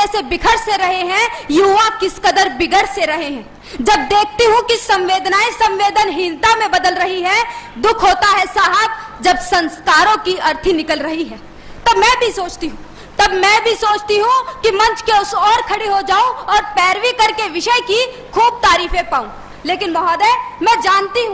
से बिखर से रहे हैं, युवा किस कदर बिगड़ से रहे हैं। जब देखती हूँ कि संवेदनाएं संवेदनहीनता में बदल रही है, दुख होता है साहब जब संस्कारों की अर्थी निकल रही है। तब मैं भी सोचती हूँ कि मंच के उस ओर खड़ी हो जाऊं और पैरवी करके विषय की खूब तारीफें पाऊं। लेकिन महोदय, मैं जानती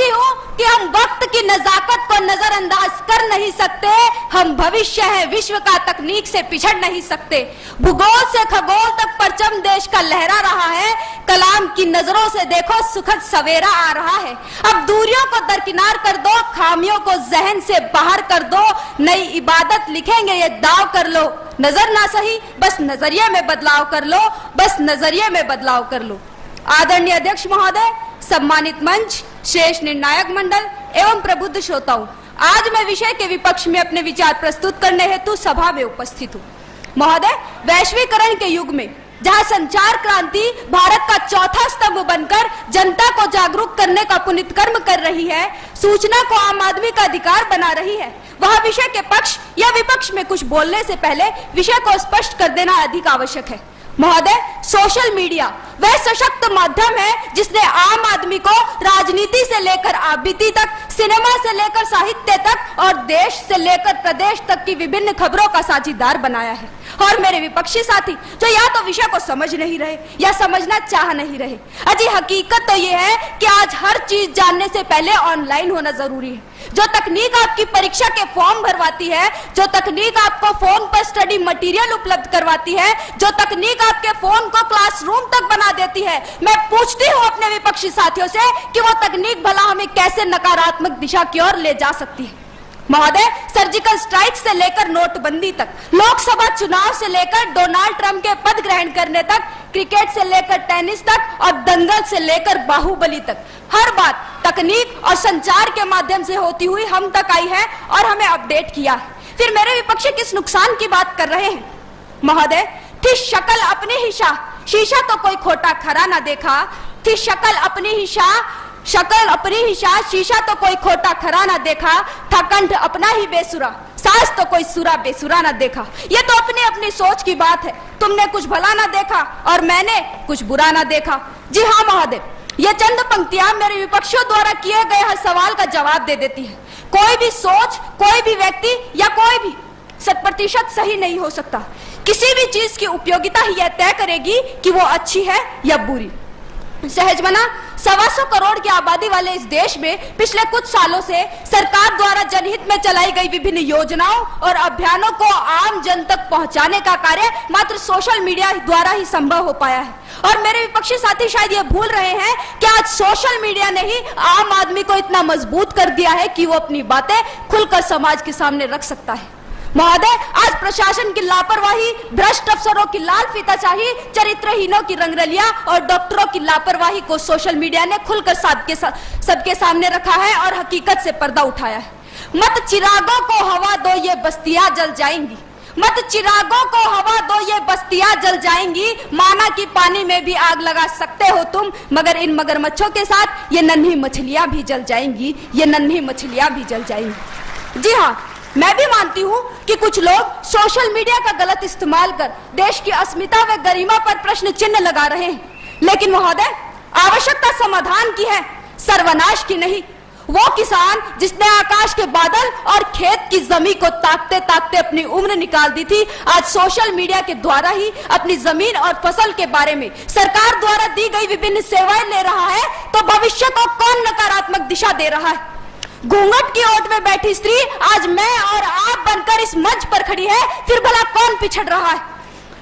हूँ कि हम वक्त की नजाकत को नजरअंदाज कर नहीं सकते। हम भविष्य है विश्व का, तकनीक से पिछड़ नहीं सकते। भूगोल से खगोल तक परचम देश का लहरा रहा है। कलाम की नजरों से देखो सुखद सवेरा आ रहा है। अब दूरियों को दरकिनार कर दो, खामियों को जहन से बाहर कर दो। नई इबादत लिखेंगे ये दाव कर लो। नजर ना सही बस नजरिए में बदलाव कर लो, बस नजरिए में बदलाव कर लो। आदरणीय अध्यक्ष महोदय, सम्मानित मंच, श्रेष्ठ निर्णायक मंडल एवं प्रबुद्ध श्रोताओं, आज मैं विषय के विपक्ष में अपने विचार प्रस्तुत करने हेतु सभा में उपस्थित हूँ। महोदय, वैश्वीकरण के युग में जहाँ संचार क्रांति भारत का चौथा स्तंभ बनकर जनता को जागरूक करने का पुनीत कर्म कर रही है, सूचना को आम आदमी का अधिकार बना रही है, वह विषय के पक्ष या विपक्ष में कुछ बोलने से पहले विषय को स्पष्ट कर देना अधिक आवश्यक है। महोदय, सोशल मीडिया वह सशक्त माध्यम है जिसने आम आदमी को राजनीति से लेकर आवृत्ति तक, सिनेमा से लेकर साहित्य तक और देश से लेकर प्रदेश तक की विभिन्न खबरों का साझीदार बनाया है। और मेरे विपक्षी साथी जो या तो विषय को समझ नहीं रहे या समझना चाह नहीं रहे। अजी हकीकत तो ये है कि आज हर चीज जानने से पहले ऑनलाइन होना जरूरी है। जो तकनीक आपकी परीक्षा के फॉर्म भरवाती है, जो तकनीक आपको फोन पर स्टडी मटेरियल उपलब्ध करवाती है, जो तकनीक आपके फोन को क्लासरूम तक बना देती है, मैं पूछती हूँ अपने विपक्षी साथियों से कि वो तकनीक भला हमें कैसे नकारात्मक दिशा की ओर ले जा सकती है। महोदय, सर्जिकल स्ट्राइक से लेकर नोटबंदी तक, लोकसभा चुनाव से लेकर डोनाल्ड ट्रंप के पद ग्रहण करने तक, क्रिकेट से लेकर टेनिस तक और दंगल से लेकर बाहुबली तक, हर बात तकनीक और संचार के माध्यम से होती हुई हम तक आई है और हमें अपडेट किया है। फिर मेरे विपक्षी किस नुकसान की बात कर रहे हैं? महोदय, थी शक्ल अपनी ही शाह, शीशा तो कोई खोटा खरा ना देखा। थी शक्ल अपनी ही शाह, शीशा तो कोई खोटा खरा ना देखा। था कंठ अपना ही बेसुरा, सास तो कोई सुरा बेसुरा ना देखा। ये तो अपनी अपनी सोच की बात है। तुमने कुछ भला ना देखा और मैंने कुछ बुरा ना देखा। जी हाँ महोदय, ये चंद पंक्तियां मेरे विपक्षियों द्वारा किए गए हर सवाल का जवाब दे देती है। कोई भी सोच, कोई भी व्यक्ति या कोई भी 100% सही नहीं हो सकता। किसी भी चीज की उपयोगिता ही यह तय करेगी कि वो अच्छी है या बुरी। सहजमना 125 करोड़ की आबादी वाले इस देश में पिछले कुछ सालों से सरकार द्वारा जनहित में चलाई गई विभिन्न योजनाओं और अभियानों को आम जन तक पहुंचाने का कार्य मात्र सोशल मीडिया द्वारा ही संभव हो पाया है। और मेरे विपक्षी साथी शायद ये भूल रहे हैं कि आज सोशल मीडिया ने ही आम आदमी को इतना मजबूत कर दिया है कि वो अपनी बातें खुलकर समाज के सामने रख सकता है। महोदय, आज प्रशासन की लापरवाही, भ्रष्ट अफसरों की लाल फीताशाही, चरित्रहीनों की रंगरलियां और डॉक्टरों की लापरवाही को सोशल मीडिया ने खुलकर सबके सामने रखा है और हकीकत से पर्दा उठाया है। मत चिरागों को हवा दो ये बस्तियां जल जाएंगी, मत चिरागों को हवा दो ये बस्तियां जल जाएंगी। माना कि पानी में भी आग लगा सकते हो तुम, मगर इन मगरमच्छों के साथ ये नन्ही मछलियां भी जल जाएंगी, ये नन्ही मछलियां भी जल जाएंगी। जी हाँ, मैं भी मानती हूँ कि कुछ लोग सोशल मीडिया का गलत इस्तेमाल कर देश की अस्मिता व गरिमा पर प्रश्न चिन्ह लगा रहे हैं। लेकिन महोदय, आवश्यकता समाधान की है, सर्वनाश की नहीं। वो किसान जिसने आकाश के बादल और खेत की जमीन को ताकते ताकते अपनी उम्र निकाल दी थी, आज सोशल मीडिया के द्वारा ही अपनी जमीन और फसल के बारे में सरकार द्वारा दी गई विभिन्न सेवाएं ले रहा है, तो भविष्य को कौन नकारात्मक दिशा दे रहा है? घूंघट की ओट में बैठी स्त्री आज मैं और आप बनकर इस मंच पर खड़ी है, फिर भला कौन पिछड़ रहा है?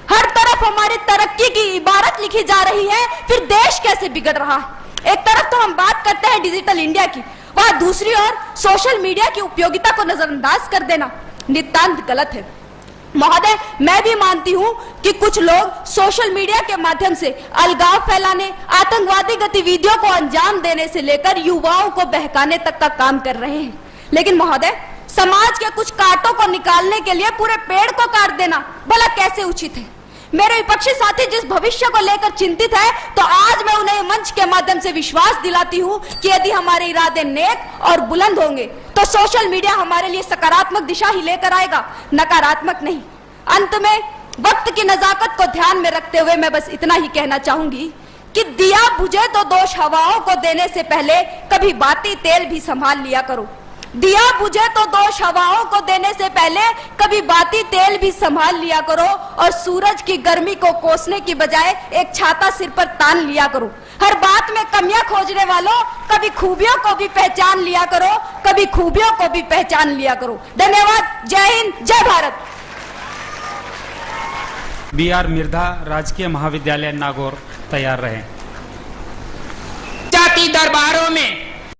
हर तरफ हमारी तरक्की की इबारत लिखी जा रही है, फिर देश कैसे बिगड़ रहा है? एक तरफ तो हम बात करते हैं डिजिटल इंडिया की, वह दूसरी ओर सोशल मीडिया की उपयोगिता को नजरअंदाज कर देना नितांत गलत है। महोदय, मैं भी मानती हूं कि कुछ लोग सोशल मीडिया के माध्यम से अलगाव फैलाने, आतंकवादी गतिविधियों को अंजाम देने से लेकर युवाओं को बहकाने तक का काम कर रहे हैं। लेकिन महोदय, समाज के कुछ कांटों को निकालने के लिए पूरे पेड़ को काट देना भला कैसे उचित है? मेरे विपक्षी साथी जिस भविष्य को लेकर चिंतित है, तो आज मैं उन्हें मंच के माध्यम से विश्वास दिलाती हूं कि यदि हमारे इरादे नेक और बुलंद होंगे तो सोशल मीडिया हमारे लिए सकारात्मक दिशा ही लेकर आएगा, नकारात्मक नहीं। अंत में वक्त की नजाकत को ध्यान में रखते हुए मैं बस इतना ही कहना चाहूंगी कि दिया बुझे तो दोष हवाओं को देने से पहले कभी बाती तेल भी संभाल लिया करो। दिया बुझे तो दोष हवाओं को देने से पहले कभी बाती तेल भी संभाल लिया करो और सूरज की गर्मी को कोसने की बजाय एक छाता सिर पर तान लिया करो। हर बात में कमियां खोजने वालों कभी खूबियों को भी पहचान लिया करो, कभी खूबियों को भी पहचान लिया करो। धन्यवाद। जय हिंद, जय भारत। BR मिर्धा राजकीय महाविद्यालय नागौर तैयार रहे। जाति दरबारों में